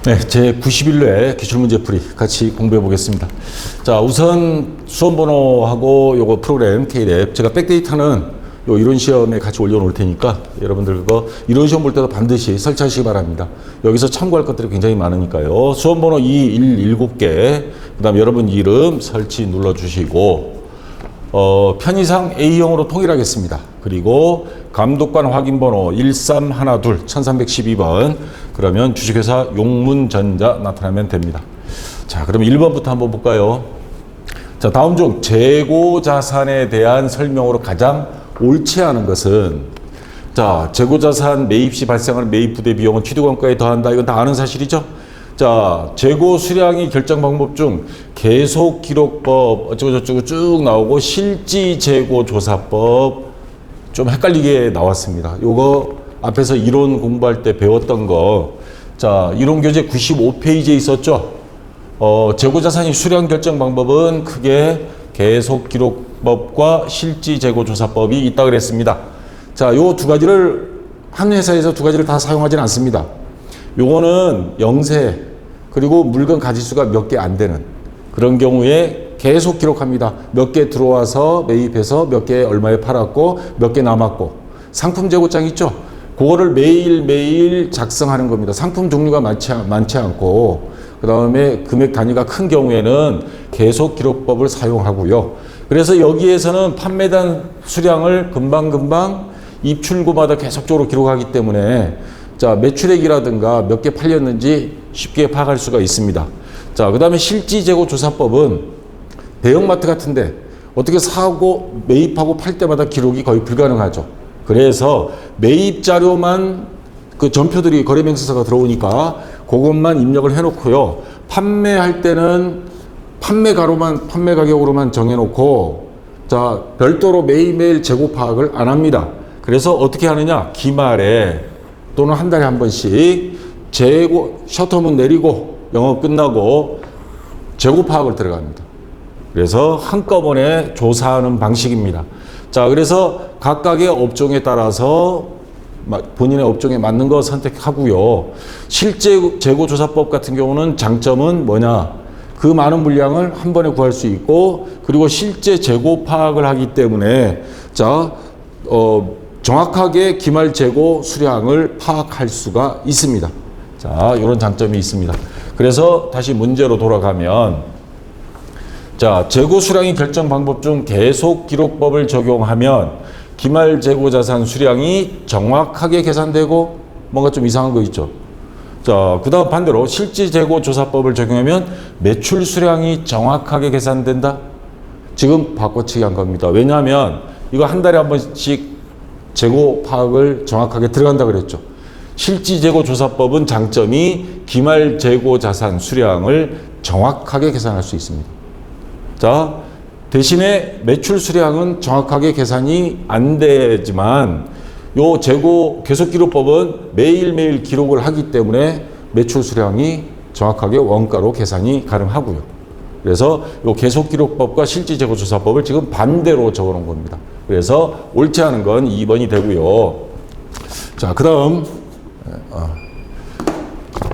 네, 제 91회 기출문제풀이 같이 공부해 보겠습니다. 자, 우선 수험번호하고 요거 프로그램 K랩, 제가 백데이터는 요 이론 시험에 같이 올려놓을 테니까 여러분들 그거 이론 시험 볼 때도 반드시 설치하시기 바랍니다. 여기서 참고할 것들이 굉장히 많으니까요. 수험번호 7개, 그 다음 여러분 이름 설치 눌러주시고 편의상 A형으로 통일하겠습니다. 그리고 감독관 확인번호 1312 1312번 그러면 주식회사 용문전자 나타나면 됩니다. 자, 그럼 1번부터 한번 볼까요? 자, 다음 중 재고자산에 대한 설명으로 가장 옳지 않은 것은, 자, 재고자산 매입 시 발생하는 매입 부대 비용은 취득원가에 더한다. 이건 다 아는 사실이죠? 자, 재고 수량이 결정 방법 중 계속 기록법 어쩌고저쩌고 쭉 나오고 실지 재고 조사법 좀 헷갈리게 나왔습니다. 요거 앞에서 이론 공부할 때 배웠던 거, 자, 이론 교재 95페이지에 있었죠? 재고자산이 수량 결정 방법은 크게 계속 기록법과 실지 재고 조사법이 있다 그랬습니다. 자, 요 두 가지를 한 회사에서 두 가지를 다 사용하지는 않습니다. 요거는 영세 그리고 물건 가지수가 몇 개 안 되는 그런 경우에 계속 기록합니다. 몇 개 들어와서 매입해서 몇 개 얼마에 팔았고 몇 개 남았고 상품 재고장 있죠? 그거를 매일매일 작성하는 겁니다. 상품 종류가 많지 않고 그 다음에 금액 단위가 큰 경우에는 계속 기록법을 사용하고요. 그래서 여기에서는 판매단 수량을 금방금방 입출고마다 계속적으로 기록하기 때문에 자, 매출액이라든가 몇 개 팔렸는지 쉽게 파악할 수가 있습니다. 자, 그 다음에 실지 재고 조사법은 대형마트 같은데 어떻게 사고 매입하고 팔 때마다 기록이 거의 불가능하죠. 그래서 매입 자료만 그 전표들이 거래명세서가 들어오니까 그것만 입력을 해놓고요. 판매할 때는 판매 가격으로만 정해놓고 자, 별도로 매일매일 재고 파악을 안 합니다. 그래서 어떻게 하느냐? 기말에 또는 한 달에 한 번씩 재고 셔터문 내리고 영업 끝나고 재고 파악을 들어갑니다. 그래서 한꺼번에 조사하는 방식입니다. 자, 그래서 각각의 업종에 따라서 본인의 업종에 맞는 거 선택하고요. 실제 재고조사법 같은 경우는 장점은 뭐냐? 그 많은 물량을 한 번에 구할 수 있고 그리고 실제 재고 파악을 하기 때문에 자, 정확하게 기말 재고 수량을 파악할 수가 있습니다. 자, 이런 장점이 있습니다. 그래서 다시 문제로 돌아가면 자, 재고 수량이 결정 방법 중 계속 기록법을 적용하면 기말 재고 자산 수량이 정확하게 계산되고 뭔가 좀 이상한 거 있죠. 자, 그 다음 반대로 실지 재고 조사법을 적용하면 매출 수량이 정확하게 계산된다. 지금 바꿔치기 한 겁니다. 왜냐하면 이거 한 달에 한 번씩 재고 파악을 정확하게 들어간다 그랬죠. 실지 재고 조사법은 장점이 기말 재고 자산 수량을 정확하게 계산할 수 있습니다. 자, 대신에 매출 수량은 정확하게 계산이 안 되지만 요 재고 계속 기록법은 매일매일 기록을 하기 때문에 매출 수량이 정확하게 원가로 계산이 가능하고요. 그래서 요 계속 기록법과 실지 재고 조사법을 지금 반대로 적어 놓은 겁니다. 그래서 옳지 않은 건 2번이 되고요. 자, 그다음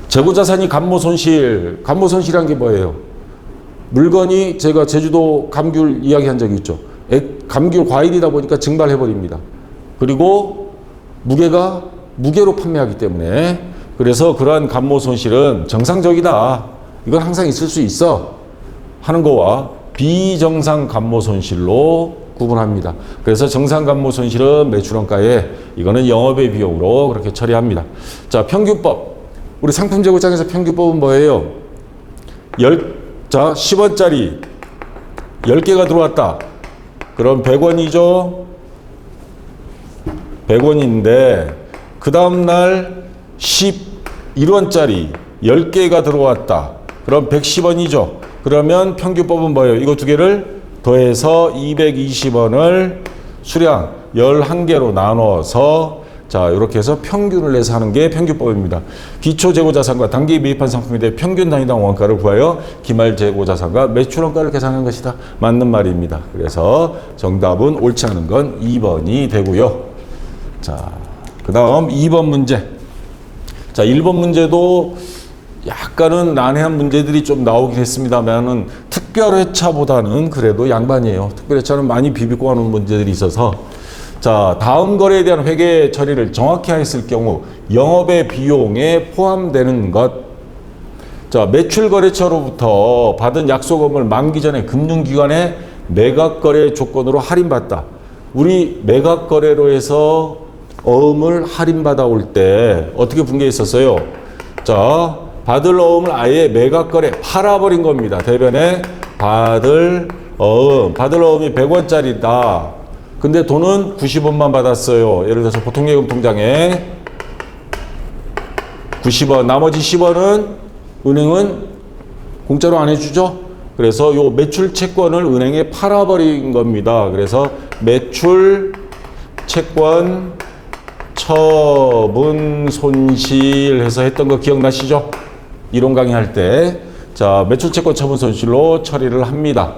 재고자산이 감모손실. 감모손실이란 게 뭐예요? 물건이 제가 제주도 감귤 이야기한 적이 있죠. 감귤 과일이다 보니까 증발해버립니다. 그리고 무게로 판매하기 때문에 그래서 그러한 감모손실은 정상적이다. 이건 항상 있을 수 있어 하는 거와 비정상 감모손실로 구분합니다. 그래서 정상 감모손실은 매출원가에 이거는 영업의 비용으로 그렇게 처리합니다. 자, 평균법. 우리 상품재고장에서 평균법은 뭐예요? 자, 10원짜리 10개가 들어왔다. 그럼 100원이죠? 100원인데 그 다음날 11원짜리 10개가 들어왔다. 그럼 110원이죠? 그러면 평균법은 뭐예요? 이거 두 개를 더해서 220원을 수량 11개로 나눠서 자, 이렇게 해서 평균을 내서 하는 게 평균법입니다. 기초 재고자산과 단기 매입한 상품에 대해 평균 단위당 원가를 구하여 기말 재고자산과 매출 원가를 계산하는 것이다. 맞는 말입니다. 그래서 정답은 옳지 않은 건 2번이 되고요. 자, 그 다음 2번 문제. 자, 1번 문제도 약간은 난해한 문제들이 좀 나오긴 했습니다만은 특별회차보다는 그래도 양반이에요. 특별회차는 많이 비비고 하는 문제들이 있어서 자, 다음 거래에 대한 회계 처리를 정확히 했을 경우 영업의 비용에 포함되는 것. 자, 매출거래처로부터 받은 약속금을 만기 전에 금융기관에 매각거래 조건으로 할인받다. 우리 매각거래로 해서 어음을 할인받아 올 때 어떻게 분개했었어요? 자, 받을 어음을 아예 매각거래 팔아버린 겁니다. 대변에 받을 어음이 100원짜리다. 근데 돈은 90원만 받았어요. 예를 들어서 보통예금 통장에 90원, 나머지 10원은 은행은 공짜로 안 해주죠. 그래서 요 매출 채권을 은행에 팔아버린 겁니다. 그래서 매출 채권 처분 손실 해서 했던 거 기억나시죠? 이론 강의할 때. 자, 매출 채권 처분 손실로 처리를 합니다.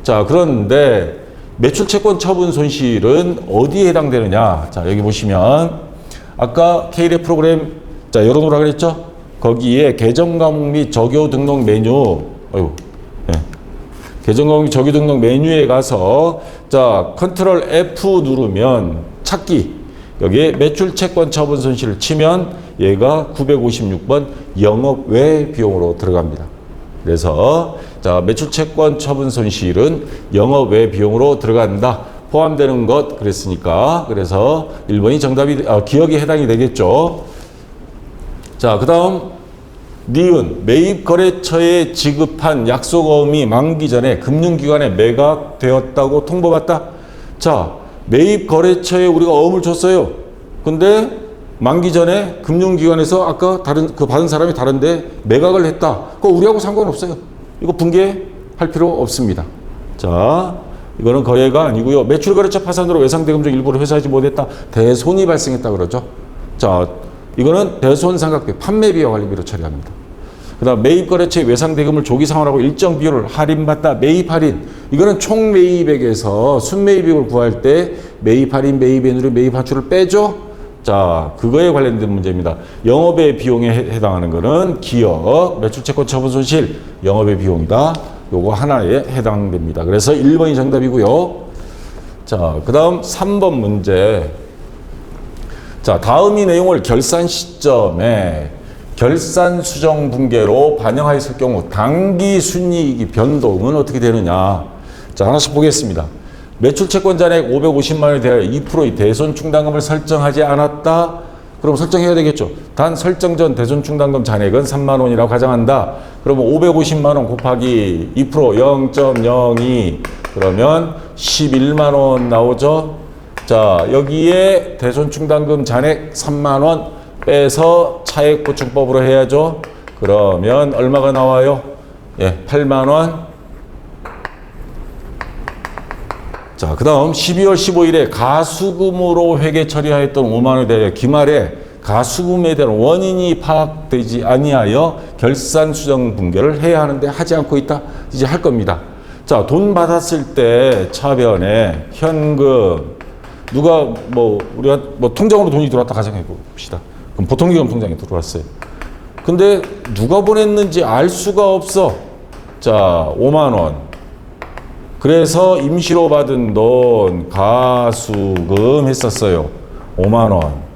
자, 그런데 매출 채권 처분 손실은 어디에 해당되느냐? 자, 여기 보시면 아까 K랩 프로그램 자, 열어놓으라 그랬죠? 거기에 계정 과목 및 적요 등록 메뉴 계정 과목 및 적요 등록 메뉴에 가서 자, 컨트롤 F 누르면 찾기 여기에 매출 채권 처분 손실을 치면 얘가 956번 영업 외 비용으로 들어갑니다. 그래서 자, 매출 채권 처분 손실은 영업 외 비용으로 들어간다. 포함되는 것 그랬으니까 그래서 1번이 정답이 기억에 해당이 되겠죠. 자, 그다음 니은 매입 거래처에 지급한 약속어음이 만기 전에 금융기관에 매각되었다고 통보받다. 자, 매입 거래처에 우리가 어음을 줬어요. 근데 만기 전에 금융기관에서 아까 다른 그 받은 사람이 다른데 매각을 했다. 그거 우리하고 상관없어요. 이거 분개할 필요 없습니다. 자, 이거는 거래가 아니고요. 매출거래처 파산으로 외상대금 중 일부를 회수하지 못했다. 대손이 발생했다 그러죠. 자, 이거는 대손상각비, 판매비와 관리비로 처리합니다. 그 다음 매입거래처의 외상대금을 조기 상환하고 일정 비율을 할인받다. 매입할인. 이거는 총 매입액에서 순매입액을 구할 때 매입할인, 매입액으로 매입한출을 빼죠. 자, 그거에 관련된 문제입니다. 영업의 비용에 해당하는 거는 기업, 매출채권 처분 손실, 영업의 비용이다. 요거 하나에 해당됩니다. 그래서 1번이 정답이고요. 자, 그 다음 3번 문제. 자, 다음 이 내용을 결산 시점에 결산 수정 분계로 반영하였을 경우 당기 순이익이 변동은 어떻게 되느냐. 자, 하나씩 보겠습니다. 매출 채권 잔액 550만 원에 대하여 2%의 대손 충당금을 설정하지 않았다. 그럼 설정해야 되겠죠. 단 설정 전 대손 충당금 잔액은 3만 원이라고 가정한다. 그러면 550만 원 곱하기 2% 0.02 그러면 11만 원 나오죠. 자, 여기에 대손 충당금 잔액 3만 원 빼서 차액 보충법으로 해야죠. 그러면 얼마가 나와요? 예, 8만 원. 자, 그 다음 12월 15일에 가수금으로 회계 처리하였던 5만 원에 대하여 기말에 가수금에 대한 원인이 파악되지 아니하여 결산 수정 분계를 해야 하는데 하지 않고 있다. 이제 할 겁니다. 자, 돈 받았을 때 차변에 현금 누가 우리가 통장으로 돈이 들어왔다 가정해 봅시다. 그럼 보통기금 통장에 들어왔어요. 근데 누가 보냈는지 알 수가 없어. 자, 5만 원. 그래서 임시로 받은 돈 가수금 했었어요. 5만 원.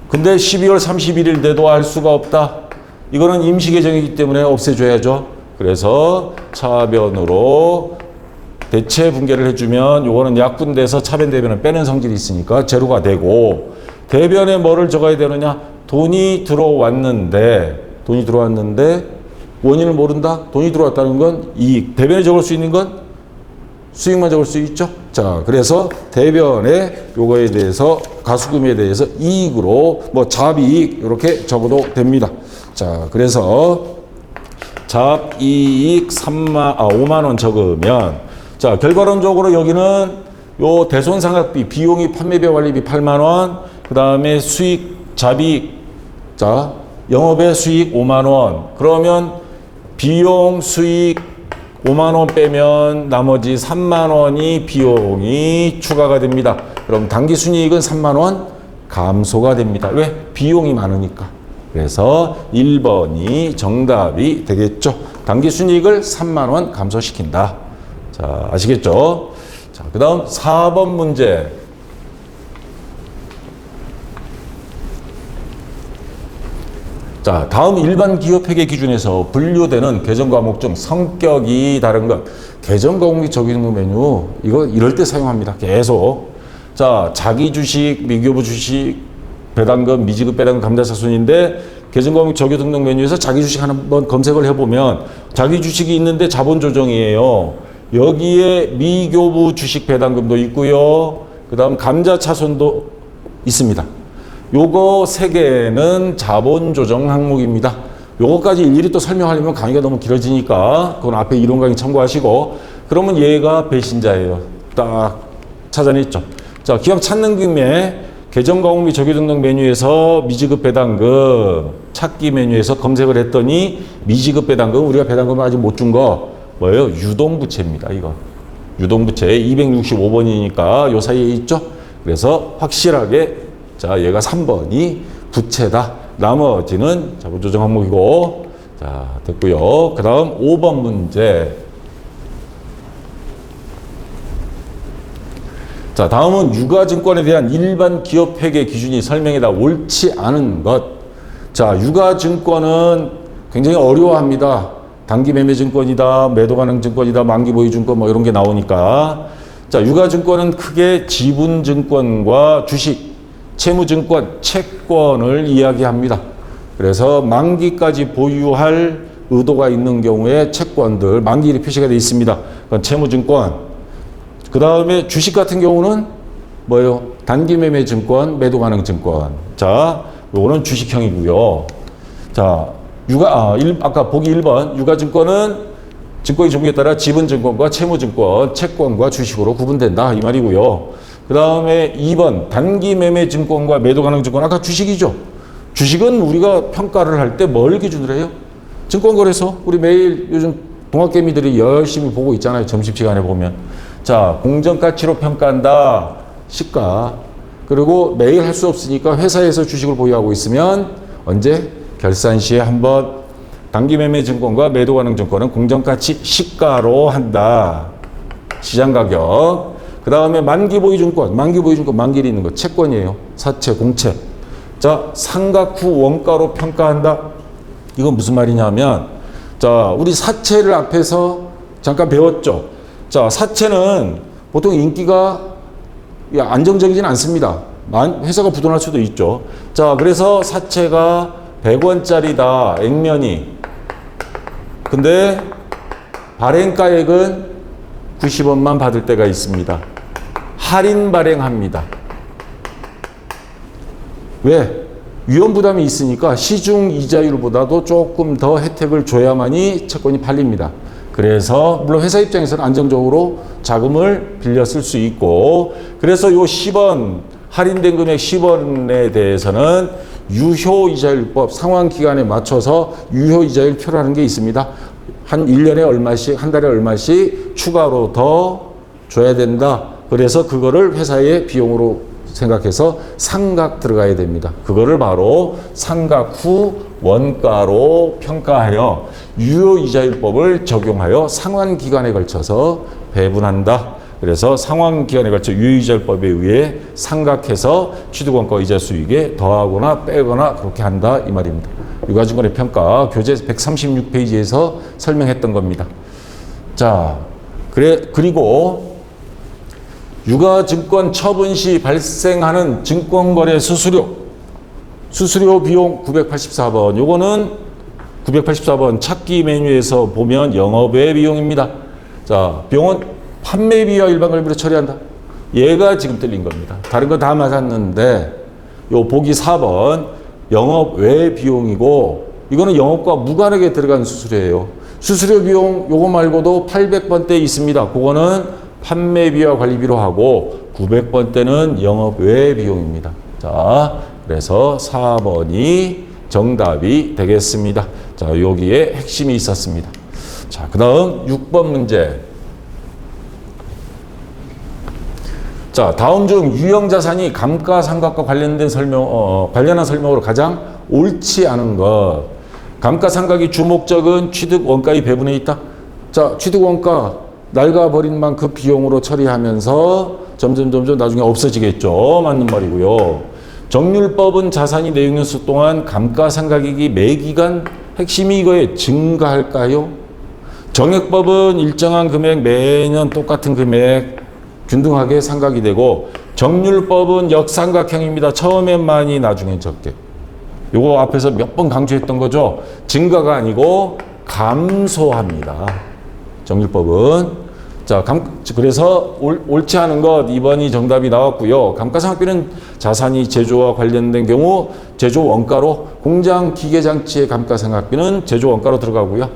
근데 12월 31일 돼도 알 수가 없다. 이거는 임시 계정이기 때문에 없애줘야죠. 그래서 차변으로 대체 분계를 해주면 요거는 약분돼서 차변 대변을 빼는 성질이 있으니까 제로가 되고 대변에 뭐를 적어야 되느냐? 돈이 들어왔는데 원인을 모른다? 돈이 들어왔다는 건 이익. 대변에 적을 수 있는 건 수익만 적을 수 있죠. 자, 그래서 대변에 요거에 대해서 가수금에 대해서 이익으로 잡이익 이렇게 적어도 됩니다. 자, 그래서 잡이익 5만 원 적으면 자, 결과론적으로 여기는 요 대손상각비 비용이 판매비 관리비 8만 원, 그 다음에 수익 잡이익 자, 영업의 수익 5만 원. 그러면 비용 수익 5만 원 빼면 나머지 3만 원이 비용이 추가가 됩니다. 그럼 당기순이익은 3만 원 감소가 됩니다. 왜? 비용이 많으니까. 그래서 1번이 정답이 되겠죠. 당기순이익을 3만 원 감소시킨다. 자, 아시겠죠? 자, 그 다음 4번 문제. 자, 다음 일반 기업 회계 기준에서 분류되는 개정 과목 중 성격이 다른 것. 개정 과목 및 적용 메뉴. 이거 이럴 때 사용합니다. 계속. 자, 자기 주식, 미교부 주식, 배당금, 미지급 배당금, 감자차순인데 개정 과목 적용 등록 메뉴에서 자기 주식 한번 검색을 해보면 자기 주식이 있는데 자본 조정이에요. 여기에 미교부 주식 배당금도 있고요. 그 다음 감자차순도 있습니다. 요거 세 개는 자본 조정 항목입니다. 요거까지 일일이 또 설명하려면 강의가 너무 길어지니까 그건 앞에 이론 강의 참고하시고 그러면 얘가 배신자예요. 딱 찾아냈죠. 자, 기왕 찾는 김에 개정 과목 및 적용 등록 메뉴에서 미지급 배당금 찾기 메뉴에서 검색을 했더니 미지급 배당금 우리가 배당금을 아직 못 준 거 뭐예요? 유동부채입니다. 이거 유동부채 265번이니까 요 사이에 있죠. 그래서 확실하게 자, 얘가 3번이 부채다. 나머지는 자본조정 항목이고 자, 됐고요. 그 다음 5번 문제. 자, 다음은 유가증권에 대한 일반 기업 회계 기준이 설명에다 옳지 않은 것. 자, 유가증권은 굉장히 어려워합니다. 단기매매증권이다, 매도가능증권이다, 만기보유증권 뭐 이런 게 나오니까. 자, 유가증권은 크게 지분증권과 주식, 채무증권, 채권을 이야기합니다. 그래서 만기까지 보유할 의도가 있는 경우에 채권들, 만기일이 표시가 되어 있습니다. 그건 채무증권. 그 다음에 주식 같은 경우는 뭐예요? 단기매매증권, 매도가능증권. 자, 요거는 주식형이고요. 자, 아까 보기 1번, 유가증권은 증권의 종류에 따라 지분증권과 채무증권, 채권과 주식으로 구분된다. 이 말이고요. 그 다음에 2번 단기매매증권과 매도가능증권 아까 주식이죠. 주식은 우리가 평가를 할 때 뭘 기준으로 해요? 증권거래소 우리 매일 요즘 동학개미들이 열심히 보고 있잖아요. 점심시간에 보면 자 공정가치로 평가한다. 시가 그리고 매일 할 수 없으니까 회사에서 주식을 보유하고 있으면 언제? 결산 시에 한번 단기매매증권과 매도가능증권은 공정가치 시가로 한다. 시장가격 그 다음에 만기보유증권, 만기일이 있는 거 채권이에요. 사채, 공채. 자, 상각 후 원가로 평가한다. 이건 무슨 말이냐면, 자, 우리 사채를 앞에서 잠깐 배웠죠. 자, 사채는 보통 인기가 안정적이진 않습니다. 회사가 부도날 수도 있죠. 자, 그래서 사채가 100원짜리다, 액면이. 근데 발행가액은 90원만 받을 때가 있습니다. 할인 발행합니다. 왜? 위험부담이 있으니까 시중 이자율보다도 조금 더 혜택을 줘야만이 채권이 팔립니다. 그래서 물론 회사 입장에서는 안정적으로 자금을 빌려 쓸 수 있고 그래서 요 10원 할인된 금액 10원에 대해서는 유효이자율법 상환기간에 맞춰서 유효이자율 표라는 게 있습니다. 한 1년에 얼마씩 한 달에 얼마씩 추가로 더 줘야 된다. 그래서 그거를 회사의 비용으로 생각해서 상각 들어가야 됩니다. 그거를 바로 상각 후 원가로 평가하여 유효이자율법을 적용하여 상환기간에 걸쳐서 배분한다. 그래서 상환기간에 걸쳐 유효이자율법에 의해 상각해서 취득원가 이자 수익에 더하거나 빼거나 그렇게 한다 이 말입니다. 유가증권의 평가 교재 136페이지에서 설명했던 겁니다. 자, 그리고 유가증권 처분 시 발생하는 증권거래 수수료 비용 984번. 요거는 984번 찾기 메뉴에서 보면 영업외 비용입니다. 자, 비용은 판매비와 일반관리비로 처리한다. 얘가 지금 틀린 겁니다. 다른 거 다 맞았는데 요 보기 4번 영업외 비용이고 이거는 영업과 무관하게 들어간 수수료예요. 수수료 비용 요거 말고도 800번대 있습니다. 그거는 판매비와 관리비로 하고 900번대는 영업외 비용입니다. 자, 그래서 4번이 정답이 되겠습니다. 자, 여기에 핵심이 있었습니다. 자, 그 다음 6번 문제. 자, 다음 중 유형자산이 감가상각과 관련된 관련한 설명으로 가장 옳지 않은 것. 감가상각의 주목적은 취득 원가의 배분에 있다. 자, 취득 원가 낡아버린 만큼 비용으로 처리하면서 점점 나중에 없어지겠죠. 맞는 말이고요. 정률법은 자산이 내용연수 동안 감가상각액이 매기간 핵심이 이거에 증가할까요? 정액법은 일정한 금액 매년 똑같은 금액 균등하게 상각이 되고 정률법은 역삼각형입니다. 처음엔 많이 나중엔 적게. 요거 앞에서 몇 번 강조했던 거죠. 증가가 아니고 감소합니다. 정률법은. 자, 그래서 옳지 않은 것 2번이 정답이 나왔고요. 감가상각비는 자산이 제조와 관련된 경우 제조 원가로, 공장 기계장치의 감가상각비는 제조 원가로 들어가고요.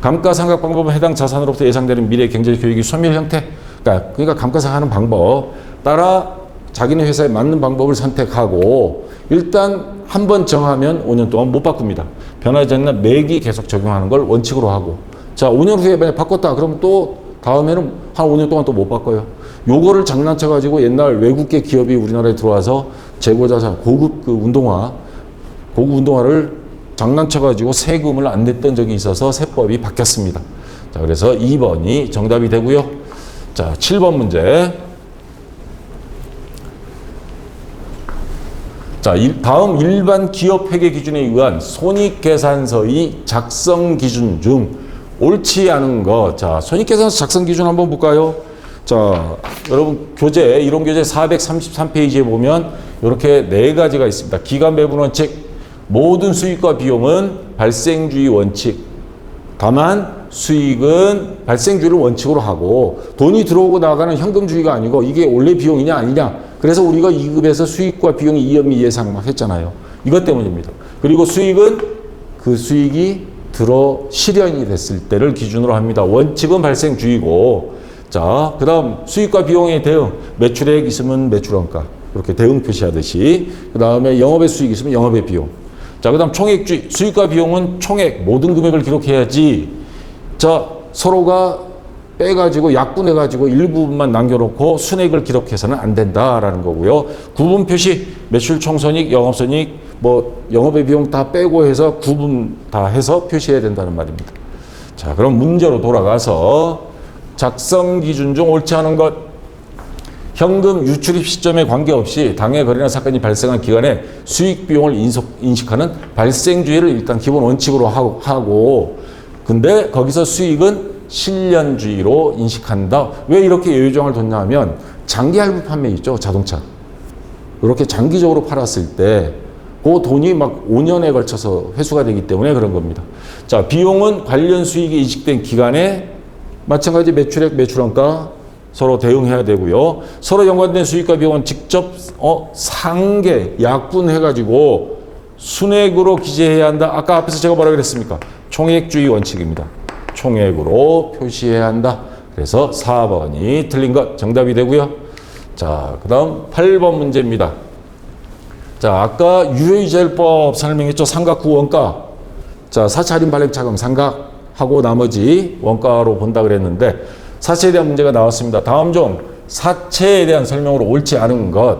감가상각 방법은 해당 자산으로부터 예상되는 미래 경제적 효익이 소멸 형태. 그러니까 감가상각하는 방법 따라 자기네 회사에 맞는 방법을 선택하고 일단 한 번 정하면 5년 동안 못 바꿉니다. 변하지 않는 매기 계속 적용하는 걸 원칙으로 하고. 자, 5년 후에 만약 바꿨다 그러면 또 다음에는 한 5년 동안 또 못 바꿔요. 요거를 장난쳐가지고 옛날 외국계 기업이 우리나라에 들어와서 재고자산, 고급 운동화를 장난쳐가지고 세금을 안 냈던 적이 있어서 세법이 바뀌었습니다. 자, 그래서 2번이 정답이 되고요. 자, 7번 문제. 자, 다음 일반 기업 회계 기준에 의한 손익계산서의 작성 기준 중 옳지 않은 것. 자, 손익계산서 작성 기준 한번 볼까요? 자, 여러분 교재, 이론교재 433페이지에 보면 이렇게 4가지가 있습니다. 기간 배분 원칙, 모든 수익과 비용은 발생주의 원칙. 다만 수익은 발생주의를 원칙으로 하고 돈이 들어오고 나가는 현금주의가 아니고 이게 원래 비용이냐 아니냐. 그래서 우리가 2급에서 수익과 비용이 이연미 예상 막 했잖아요. 이것 때문입니다. 그리고 수익은 그 수익이 들어 실현이 됐을 때를 기준으로 합니다. 원칙은 발생주의고. 자, 그 다음 수익과 비용의 대응. 매출액 있으면 매출원가. 이렇게 대응 표시하듯이. 그 다음에 영업의 수익 있으면 영업의 비용. 자, 그 다음 총액주의. 수익과 비용은 총액, 모든 금액을 기록해야지. 자, 서로가 빼가지고 약분해가지고 일부분만 남겨놓고 순액을 기록해서는 안 된다라는 거고요. 구분 표시, 매출 총손익, 영업손익, 뭐 영업의 비용 다 빼고 해서 구분 다 해서 표시해야 된다는 말입니다. 자, 그럼 문제로 돌아가서 작성 기준 중 옳지 않은 것. 현금 유출입 시점에 관계없이 당해 거래나 사건이 발생한 기간에 수익 비용을 인식하는 발생주의를 일단 기본 원칙으로 하고 근데 거기서 수익은 실현주의로 인식한다. 왜 이렇게 여유조항을 뒀냐 하면 장기 할부 판매 있죠. 자동차. 이렇게 장기적으로 팔았을 때 그 돈이 막 5년에 걸쳐서 회수가 되기 때문에 그런 겁니다. 자, 비용은 관련 수익이 이식된 기간에 마찬가지 매출액, 매출원가 서로 대응해야 되고요. 서로 연관된 수익과 비용은 직접 상계, 약분해가지고 순액으로 기재해야 한다. 아까 앞에서 제가 뭐라 그랬습니까? 총액주의 원칙입니다. 총액으로 표시해야 한다. 그래서 4번이 틀린 것 정답이 되고요. 자, 그 다음 8번 문제입니다. 자, 아까 유효이자율법 설명했죠. 상각 후 원가. 자, 사채 할인 발행 차금 상각하고 나머지 원가로 본다 그랬는데 사채에 대한 문제가 나왔습니다. 다음 중 사채에 대한 설명으로 옳지 않은 것.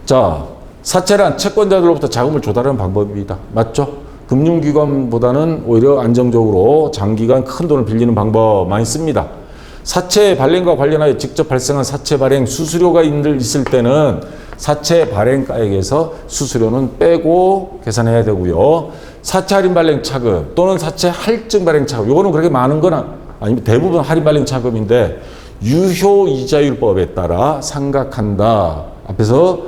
자, 사채란 채권자들로부터 자금을 조달하는 방법입니다. 맞죠? 금융기관보다는 오히려 안정적으로 장기간 큰 돈을 빌리는 방법 많이 씁니다. 사채 발행과 관련하여 직접 발생한 사채 발행 수수료가 있을 때는 사채 발행가액에서 수수료는 빼고 계산해야 되고요. 사채 할인 발행 차금 또는 사채 할증 발행 차금, 요거는 그렇게 많은 건 아니면 대부분 할인 발행 차금인데 유효이자율법에 따라 상각한다. 앞에서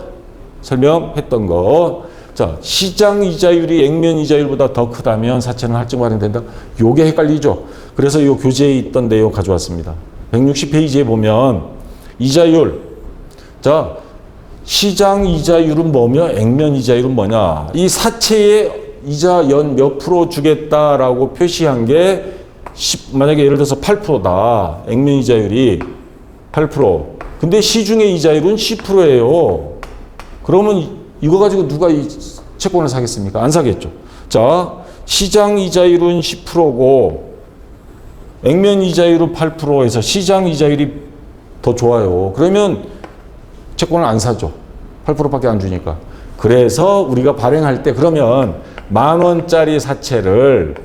설명했던 거. 자, 시장 이자율이 액면 이자율보다 더 크다면 사채는 할증 발행된다. 요게 헷갈리죠. 그래서 요 교재에 있던 내용 가져왔습니다. 160페이지에 보면 이자율. 자, 시장 이자율은 뭐며 액면 이자율은 뭐냐. 이 사채에 이자 연 몇 프로 주겠다라고 표시한 게 만약에 예를 들어서 8%다. 액면 이자율이 8%. 근데 시중의 이자율은 10%예요. 그러면 이거 가지고 누가 이 채권을 사겠습니까? 안 사겠죠. 자, 시장 이자율은 10%고 액면 이자율은 8%에서 시장 이자율이 더 좋아요. 그러면 채권을 안 사죠. 8%밖에 안 주니까. 그래서 우리가 발행할 때 그러면 10,000원짜리 사채를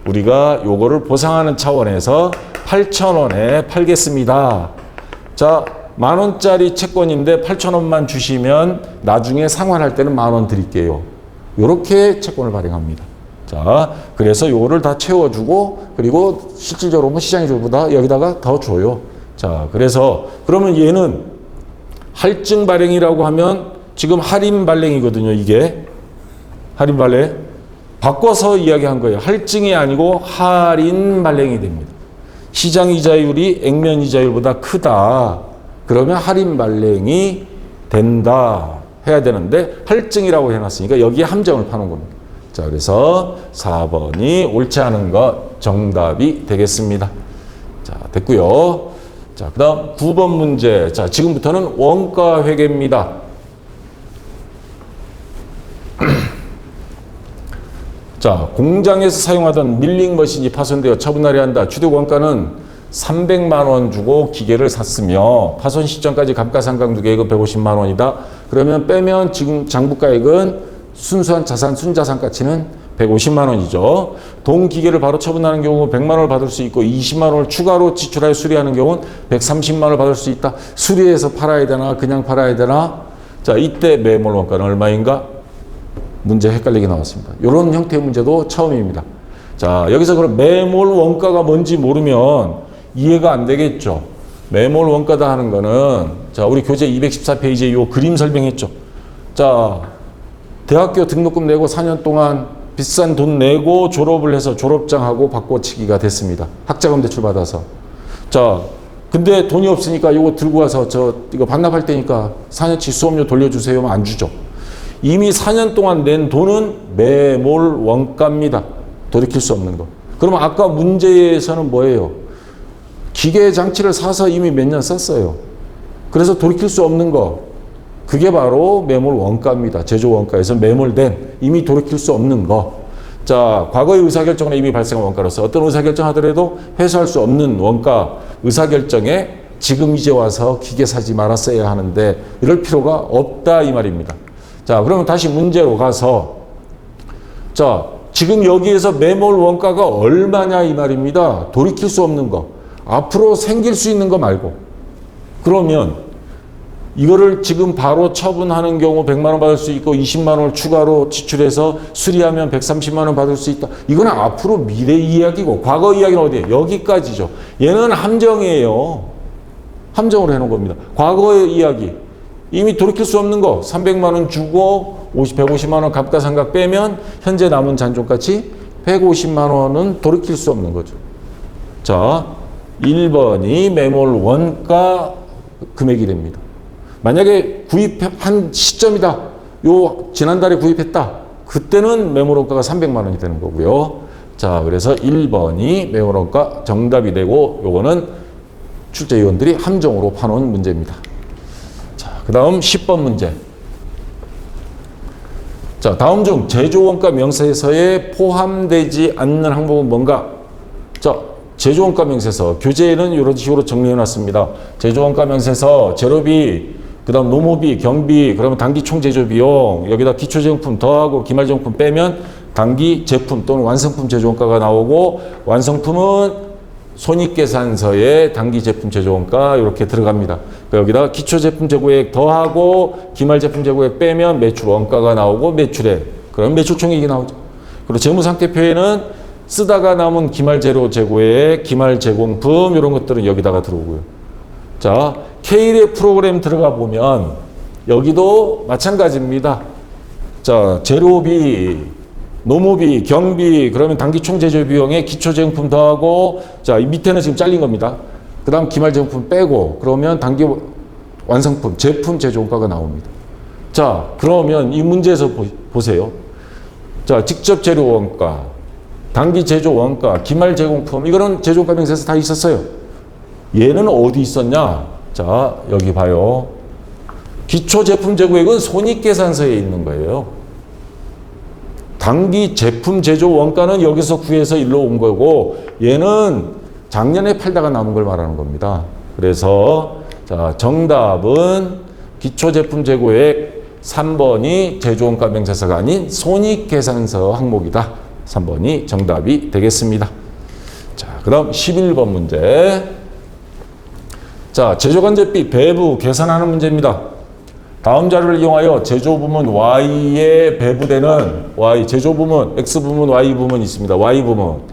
우리가 요거를 보상하는 차원에서 8,000원에 팔겠습니다. 자, 10,000원짜리 채권인데 8,000원만 주시면 나중에 상환할 때는 10,000원 드릴게요. 요렇게 채권을 발행합니다. 자, 그래서 요거를 다 채워주고 그리고 실질적으로 보면 시장이 저보다 여기다가 더 줘요. 자, 그래서 그러면 얘는 할증 발행이라고 하면 지금 할인 발행이거든요. 이게 할인 발행. 바꿔서 이야기한 거예요. 할증이 아니고 할인 발행이 됩니다. 시장 이자율이 액면 이자율보다 크다. 그러면 할인 발행이 된다. 해야 되는데 할증이라고 해놨으니까 여기에 함정을 파는 겁니다. 자, 그래서 4번이 옳지 않은 것 정답이 되겠습니다. 자, 됐고요. 자, 그 다음 9번 문제. 자, 지금부터는 원가 회계입니다. 자, 공장에서 사용하던 밀링 머신이 파손되어 처분하려 한다. 취득 원가는 300만 원 주고 기계를 샀으며 파손 시점까지 감가상각두 계획은 150만 원이다. 그러면 빼면 지금 장부가액은 순수한 자산, 순자산 가치는 150만 원이죠. 동기계를 바로 처분하는 경우 100만 원을 받을 수 있고 20만 원을 추가로 지출하여 수리하는 경우는 130만 원을 받을 수 있다. 수리해서 팔아야 되나 그냥 팔아야 되나? 자, 이때 매몰 원가는 얼마인가? 문제 헷갈리게 나왔습니다. 이런 형태의 문제도 처음입니다. 자, 여기서 그럼 매몰 원가가 뭔지 모르면 이해가 안 되겠죠. 매몰 원가다 하는 거는 자, 우리 교재 214페이지에 요 그림 설명했죠. 자, 대학교 등록금 내고 4년 동안 비싼 돈 내고 졸업을 해서 졸업장하고 바꿔치기가 됐습니다. 학자금 대출 받아서. 자, 근데 돈이 없으니까 이거 들고 와서 이거 반납할 테니까 4년치 수업료 돌려주세요 하면 안 주죠. 이미 4년 동안 낸 돈은 매몰 원가입니다. 돌이킬 수 없는 거. 그러면 아까 문제에서는 뭐예요? 기계 장치를 사서 이미 몇 년 썼어요. 그래서 돌이킬 수 없는 거. 그게 바로 매몰 원가입니다. 제조 원가에서 매몰된 이미 돌이킬 수 없는 거. 자, 과거의 의사결정은 이미 발생한 원가로서 어떤 의사결정 하더라도 회수할 수 없는 원가 의사결정에 지금 이제 와서 기계 사지 말았어야 하는데 이럴 필요가 없다 이 말입니다. 자, 그러면 다시 문제로 가서 자, 지금 여기에서 매몰 원가가 얼마냐 이 말입니다. 돌이킬 수 없는 거. 앞으로 생길 수 있는 거 말고. 그러면 이거를 지금 바로 처분하는 경우 100만 원 받을 수 있고 20만 원을 추가로 지출해서 수리하면 130만 원 받을 수 있다. 이거는 앞으로 미래 이야기고 과거 이야기는 어디예요? 여기까지죠. 얘는 함정이에요. 함정으로 해놓은 겁니다. 과거의 이야기. 이미 돌이킬 수 없는 거 300만 원 주고 150만 원 감가상각 빼면 현재 남은 잔존가치 150만 원은 돌이킬 수 없는 거죠. 자, 1번이 매몰 원가 금액이 됩니다. 만약에 구입한 시점이다. 요 지난달에 구입했다. 그때는 매몰 원가가 300만 원이 되는 거고요. 자, 그래서 1번이 매몰 원가 정답이 되고 요거는 출제위원들이 함정으로 파놓은 문제입니다. 그 다음 10번 문제. 자, 다음 중 제조원가 명세서에 포함되지 않는 항목은 뭔가? 자, 제조원가 명세서. 교재에는 이런 식으로 정리해 놨습니다. 제조원가 명세서, 재료비, 그 다음 노무비, 경비, 그러면 단기 총제조 비용, 여기다 기초제용품 더하고 기말제용품 빼면 단기 제품 또는 완성품 제조원가가 나오고 완성품은 손익계산서에 단기 제품 제조원가 이렇게 들어갑니다. 여기다가 기초제품 재고액 더하고 기말제품 재고액 빼면 매출 원가가 나오고 매출액. 그럼 매출총액이 나오죠. 그리고 재무상태표에는 쓰다가 남은 기말재료 재고액, 기말제공품 이런 것들은 여기다가 들어오고요. 자, K의 프로그램 들어가 보면 여기도 마찬가지입니다. 자, 재료비, 노무비, 경비, 그러면 단기 총제조 비용에 기초제공품 더하고, 자, 이 밑에는 지금 잘린 겁니다. 그 다음 기말제공품 빼고, 그러면 단기 완성품, 제품 제조원가가 나옵니다. 자, 그러면 이 문제에서 보세요. 자, 직접 재료 원가, 단기 제조 원가, 기말 제공품, 이거는 제조원가 명세서 다 있었어요. 얘는 어디 있었냐? 자, 여기 봐요. 기초 제품 재고액은 손익계산서에 있는 거예요. 단기 제품 제조 원가는 여기서 구해서 일로 온 거고 얘는 작년에 팔다가 남은 걸 말하는 겁니다. 그래서 자, 정답은 기초 제품 재고액 3번이 제조원가 명세서가 아닌 손익계산서 항목이다. 3번이 정답이 되겠습니다. 자, 그 다음 11번 문제. 자, 제조간접비 배부 계산하는 문제입니다. 다음 자료를 이용하여 제조부문 Y에 배부되는 Y, 제조부문, X부문, Y부문이 있습니다. Y부문.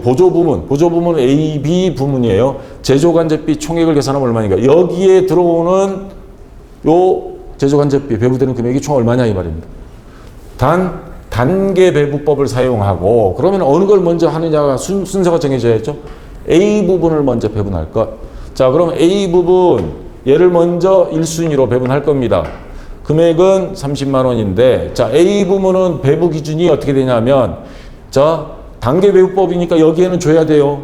보조부문 A, B 부문이에요. 제조간접비 총액을 계산하면 얼마니까? 여기에 들어오는 요 제조간접비 배부되는 금액이 총 얼마냐 이 말입니다. 단계 배부법을 사용하고 그러면 어느 걸 먼저 하느냐가 순서가 정해져야죠. A 부분을 먼저 배분할 것. 자, 그럼 A 부분 얘를 먼저 1순위로 배분할 겁니다. 금액은 30만 원인데 자, A 부문은 배부 기준이 어떻게 되냐면 자, 단계 배부법이니까 여기에는 줘야 돼요.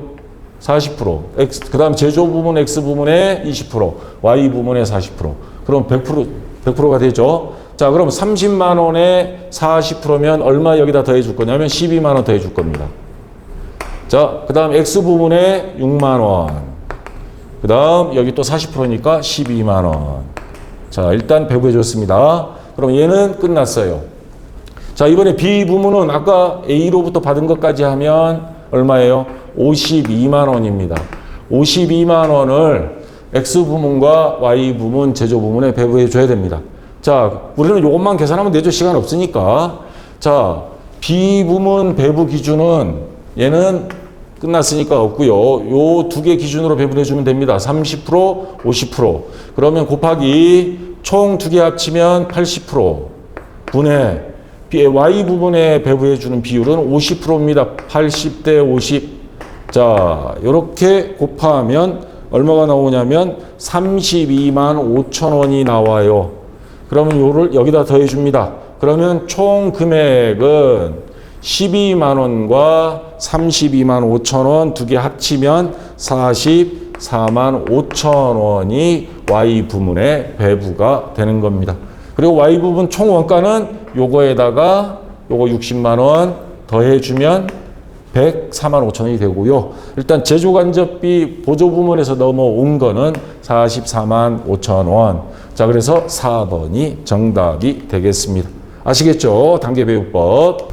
40%. 그 다음 제조 부문 X 부문에 20%, Y 부문에 40%. 그럼 100%가 되죠. 자, 그럼 30만 원에 40%면 얼마 여기다 더해 줄 거냐면 12만 원 더해 줄 겁니다. 자, 그 다음 X 부문에 6만 원. 그 다음 여기 또 40%니까 12만 원. 자, 일단 배부해 줬습니다. 그럼 얘는 끝났어요. 자, 이번에 B 부문은 아까 A로부터 받은 것까지 하면 얼마예요? 52만 원입니다. 52만 원을 X 부문과 Y 부문, 제조 부문에 배부해 줘야 됩니다. 자, 우리는 이것만 계산하면 되죠. 시간 없으니까. 자, B 부문 배부 기준은 얘는 끝났으니까 없고요. 요 두 개 기준으로 배분해 주면 됩니다. 30%, 50%. 그러면 곱하기 총 두 개 합치면 80% 분의 Y 부분에 배부해 주는 비율은 50%입니다. 80대 50. 자, 이렇게 곱하면 얼마가 나오냐면 32만 5천 원이 나와요. 그러면 요를 여기다 더해 줍니다. 그러면 총 금액은 12만 원과 32만 5천 원 두 개 합치면 44만 5천 원이 Y 부문에 배부가 되는 겁니다. 그리고 Y 부분 총 원가는 요거에다가 요거 60만 원 더해주면 104만 5천 원이 되고요. 일단 제조간접비 보조부문에서 넘어온 거는 44만 5천 원. 자, 그래서 4번이 정답이 되겠습니다. 아시겠죠? 단계배부법.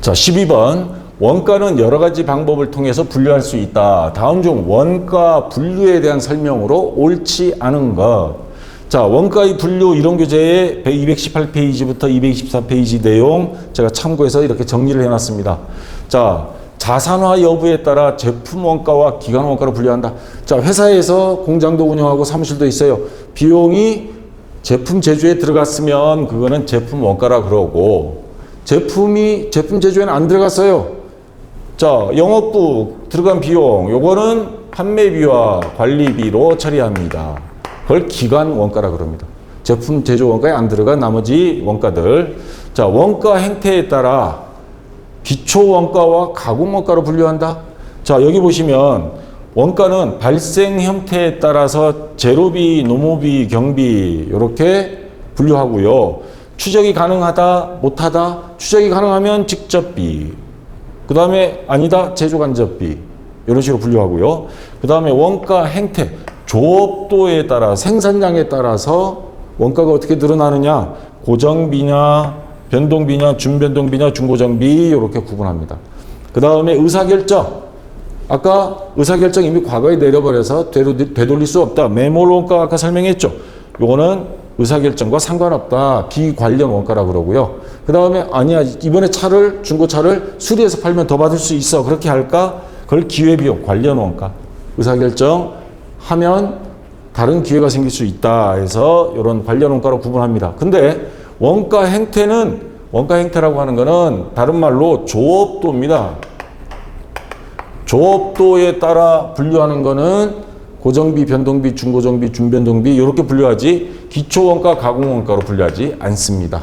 자, 12번. 원가는 여러 가지 방법을 통해서 분류할 수 있다. 다음 중 원가 분류에 대한 설명으로 옳지 않은 것. 자, 원가의 분류 이론교재의 218페이지부터 224페이지 내용 제가 참고해서 이렇게 정리를 해놨습니다. 자, 자산화 여부에 따라 제품 원가와 기간 원가로 분류한다. 자, 회사에서 공장도 운영하고 사무실도 있어요. 비용이 제품 제조에 들어갔으면 그거는 제품 원가라 그러고 제품 제조에는 안 들어갔어요. 자, 영업부 들어간 비용 요거는 판매비와 관리비로 처리합니다. 그걸 기간 원가라 그럽니다. 제품 제조 원가에 안 들어간 나머지 원가들. 자, 원가 행태에 따라 기초 원가와 가공 원가로 분류한다. 자, 여기 보시면 원가는 발생 형태에 따라서 재료비, 노무비, 경비 이렇게 분류하고요. 추적이 가능하다, 못하다. 추적이 가능하면 직접비. 그 다음에 아니다, 제조간접비. 이런 식으로 분류하고요. 그 다음에 원가 행태. 조업도에 따라 생산량에 따라서 원가가 어떻게 늘어나느냐 고정비냐 변동비냐 준변동비냐 중고정비 이렇게 구분합니다. 그 다음에 의사결정 아까 의사결정 이미 과거에 내려버려서 되돌릴 수 없다. 매몰 원가 아까 설명했죠. 요거는 의사결정과 상관없다. 비관련 원가라고 그러고요. 그 다음에 아니야 이번에 중고차를 수리해서 팔면 더 받을 수 있어. 그렇게 할까? 그걸 기회비용 관련 원가 의사결정 하면 다른 기회가 생길 수 있다 해서 이런 관련 원가로 구분합니다. 근데 원가 행태라고 하는 거는 다른 말로 조업도입니다. 조업도에 따라 분류하는 거는 고정비, 변동비, 중고정비, 준변동비 이렇게 분류하지 기초원가, 가공원가로 분류하지 않습니다.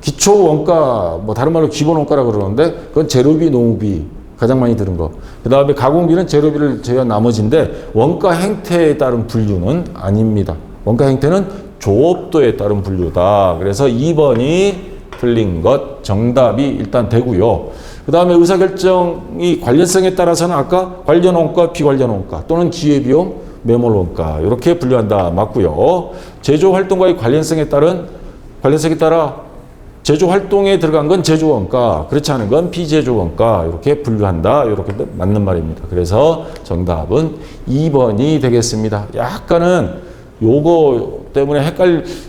기초원가, 뭐 다른 말로 기본원가라고 그러는데 그건 재료비, 노무비 가장 많이 들은 거. 그 다음에 가공비는 재료비를 제외한 나머지인데 원가 행태에 따른 분류는 아닙니다. 원가 행태는 조업도에 따른 분류다. 그래서 2번이 틀린 것 정답이 일단 되고요. 그 다음에 의사결정이 관련성에 따라서는 아까 관련 원가, 비관련 원가 또는 기회비용 매몰 원가 이렇게 분류한다. 맞고요. 제조 활동과의 관련성에 따라 제조 활동에 들어간 건 제조 원가, 그렇지 않은 건 비제조 원가 이렇게 분류한다. 이렇게 맞는 말입니다. 그래서 정답은 2번이 되겠습니다. 약간은 요거 때문에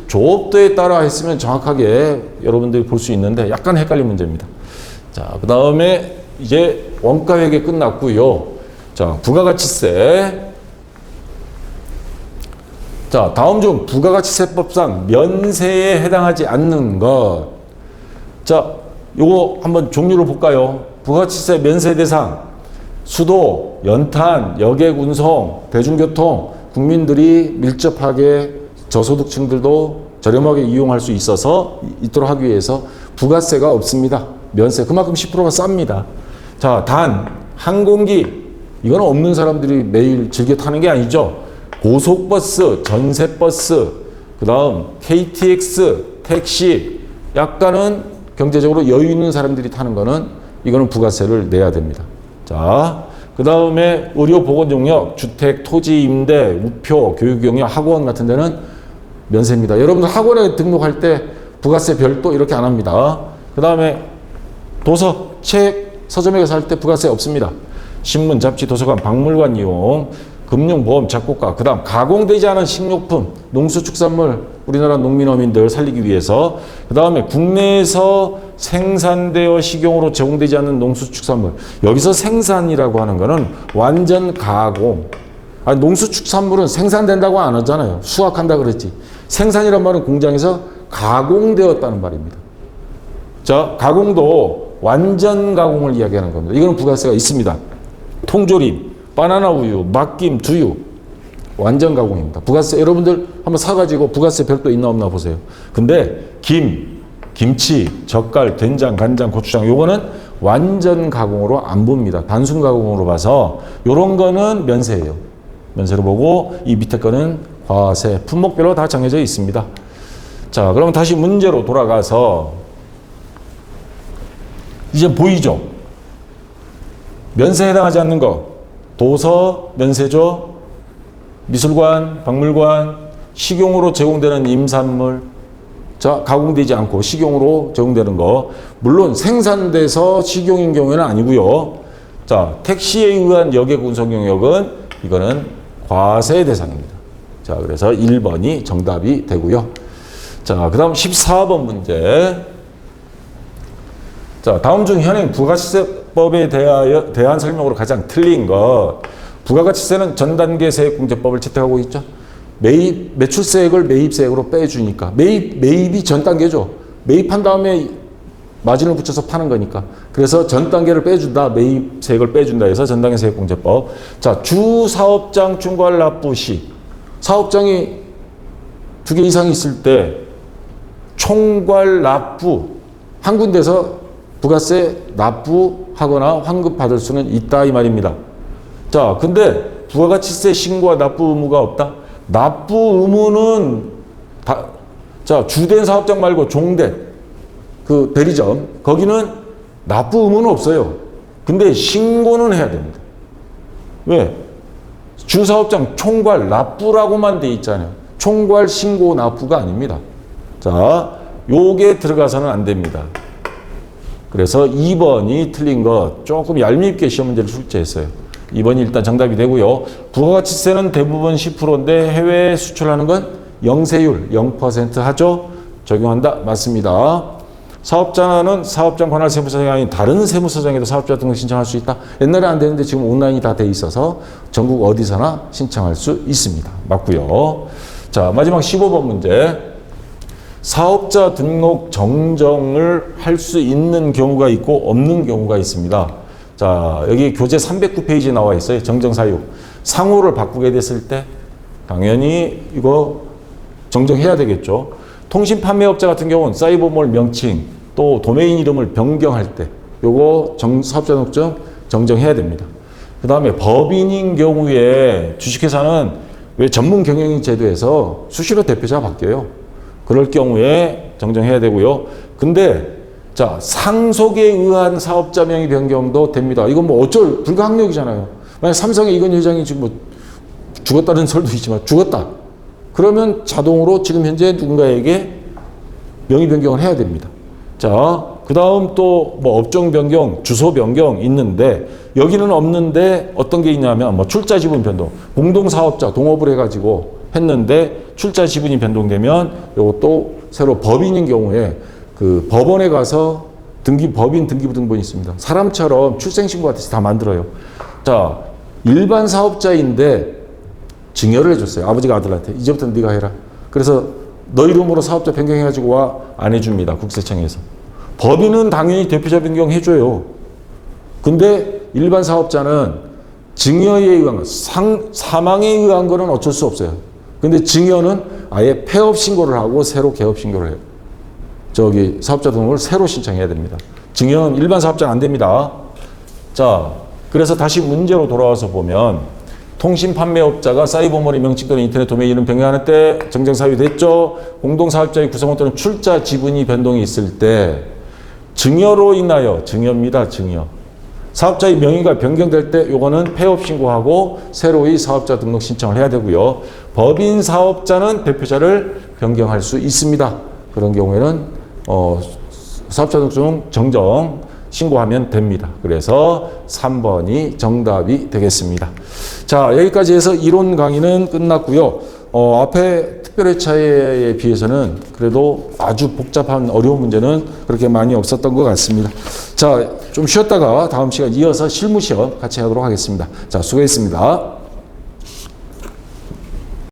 조업도에 따라 했으면 정확하게 여러분들이 볼 수 있는데 약간 헷갈린 문제입니다. 자, 그 다음에 이제 원가 회계 끝났고요. 자, 부가가치세. 자, 다음 중 부가가치세법상 면세에 해당하지 않는 것. 자, 요거 한번 종류를 볼까요? 부가가치세 면세 대상. 수도, 연탄, 여객 운송, 대중교통, 국민들이 밀접하게 저소득층들도 저렴하게 이용할 수 있도록 하기 위해서 부가세가 없습니다. 면세. 그만큼 10%가 쌉니다. 자, 단, 항공기. 이건 없는 사람들이 매일 즐겨 타는 게 아니죠. 고속버스, 전세버스, 그 다음 KTX, 택시, 약간은 경제적으로 여유 있는 사람들이 타는 거는 이거는 부가세를 내야 됩니다. 자, 그 다음에 의료보건용역, 주택, 토지, 임대, 우표, 교육용역, 학원 같은 데는 면세입니다. 여러분들 학원에 등록할 때 부가세 별도 이렇게 안 합니다. 그 다음에 도서, 책, 서점에 가서 할 때 부가세 없습니다. 신문, 잡지, 도서관, 박물관 이용, 금융, 보험, 작곡가, 그 다음 가공되지 않은 식료품, 농수축산물, 우리나라 농민어민들 살리기 위해서, 그 다음에 국내에서 생산되어 식용으로 제공되지 않는 농수축산물. 여기서 생산이라고 하는 거는 완전 가공. 아니, 농수축산물은 생산된다고 안 하잖아요. 수확한다 그랬지. 생산이란 말은 공장에서 가공되었다는 말입니다. 자, 가공도 완전 가공을 이야기하는 겁니다. 이거는 부가세가 있습니다. 통조림, 바나나 우유, 막김, 두유 완전 가공입니다. 부가세 여러분들 한번 사가지고 부가세 별도 있나 없나 보세요. 근데 김치, 젓갈, 된장, 간장, 고추장 요거는 완전 가공으로 안 봅니다. 단순 가공으로 봐서 요런 거는 면세예요. 면세로 보고 이 밑에 거는 과세, 품목별로 다 정해져 있습니다. 자, 그럼 다시 문제로 돌아가서 이제 보이죠? 면세에 해당하지 않는 거. 도서, 면세죠. 미술관, 박물관, 식용으로 제공되는 임산물. 자, 가공되지 않고 식용으로 제공되는 거. 물론 생산돼서 식용인 경우에는 아니고요. 자, 택시에 의한 여객 운송 영역은 이거는 과세 대상입니다. 자, 그래서 1번이 정답이 되고요. 자, 그 다음 14번 문제. 자, 다음 중 현행 부가가치세법에 대한 설명으로 가장 틀린 것. 부가가치세는 전단계 세액공제법을 채택하고 있죠. 매출세액을 매입세액으로 빼주니까. 매입이 전 단계죠. 매입한 다음에 마진을 붙여서 파는 거니까. 그래서 전 단계를 빼준다. 매입세액을 빼준다 해서 전단계 세액공제법. 자, 주사업장 충과를 납부 시. 사업장이 2개 이상 있을 때 총괄 납부 한 군데서 부가세 납부하거나 환급받을 수는 있다 이 말입니다. 자, 근데 부가가치세 신고와 납부 의무가 없다. 납부 의무는 자, 주된 사업장 말고 종된 그 대리점 거기는 납부 의무는 없어요. 근데 신고는 해야 됩니다. 왜? 주사업장 총괄 납부라고만 돼 있잖아요. 총괄 신고 납부가 아닙니다. 자, 요게 들어가서는 안 됩니다. 그래서 2번이 틀린 것 조금 얄밉게 시험 문제를 출제했어요. 2번이 일단 정답이 되고요. 부가가치세는 대부분 10%인데 해외에 수출하는 건 영세율 0% 하죠. 적용한다. 맞습니다. 사업자는 사업장 관할 세무서장이 아닌 다른 세무서장에도 사업자 등록 신청할 수 있다. 옛날에 안 되는데 지금 온라인이 다 돼 있어서 전국 어디서나 신청할 수 있습니다. 맞고요. 자, 마지막 15번 문제. 사업자 등록 정정을 할 수 있는 경우가 있고 없는 경우가 있습니다. 자, 여기 교재 309페이지에 나와 있어요. 정정 사유. 상호를 바꾸게 됐을 때 당연히 이거 정정해야 되겠죠. 통신 판매업자 같은 경우는 사이버몰 명칭 또 도메인 이름을 변경할 때 요거 사업자 등록증 정정해야 됩니다. 그 다음에 법인인 경우에 주식회사는 왜 전문 경영인 제도에서 수시로 대표자가 바뀌어요. 그럴 경우에 정정해야 되고요. 근데 자, 상속에 의한 사업자 명의 변경도 됩니다. 이건 뭐 어쩔 불가항력이잖아요. 만약 삼성의 이건희 회장이 지금 뭐 죽었다는 설도 있지만 죽었다. 그러면 자동으로 지금 현재 누군가에게 명의 변경을 해야 됩니다. 자, 그 다음 또 뭐 업종 변경, 주소 변경 있는데 여기는 없는데 어떤 게 있냐면 뭐 출자 지분 변동, 공동사업자 동업을 해가지고 했는데 출자 지분이 변동되면 이것도 새로 법인인 경우에 그 법원에 가서 법인 등기부 등본이 있습니다. 사람처럼 출생신고 같이 다 만들어요. 자, 일반 사업자인데 증여를 해줬어요. 아버지가 아들한테. 이제부터 네가 해라. 그래서 너 이름으로 사업자 변경해가지고 와. 안 해줍니다. 국세청에서. 법인은 당연히 대표자 변경해줘요. 근데 일반 사업자는 증여에 의한 것, 사망에 의한 거는 어쩔 수 없어요. 근데 증여는 아예 폐업 신고를 하고 새로 개업 신고를 해요. 사업자 등록을 새로 신청해야 됩니다. 증여는 일반 사업자는 안 됩니다. 자, 그래서 다시 문제로 돌아와서 보면 통신 판매업자가 사이버몰의 명칭 또는 인터넷 도메인 이름 변경하는 때 정정사유 됐죠. 공동사업자의 구성원 또는 출자 지분이 변동이 있을 때 증여로 인하여 증여입니다. 증여. 사업자의 명의가 변경될 때 요거는 폐업 신고하고 새로이 사업자 등록 신청을 해야 되고요. 법인 사업자는 대표자를 변경할 수 있습니다. 그런 경우에는 사업자 등록 정정 신고하면 됩니다. 그래서 3번이 정답이 되겠습니다. 자, 여기까지 해서 이론 강의는 끝났고요. 앞에 특별회차에 비해서는 그래도 아주 복잡한 어려운 문제는 그렇게 많이 없었던 것 같습니다. 자, 좀 쉬었다가 다음 시간 이어서 실무 시험 같이 하도록 하겠습니다. 자, 수고했습니다.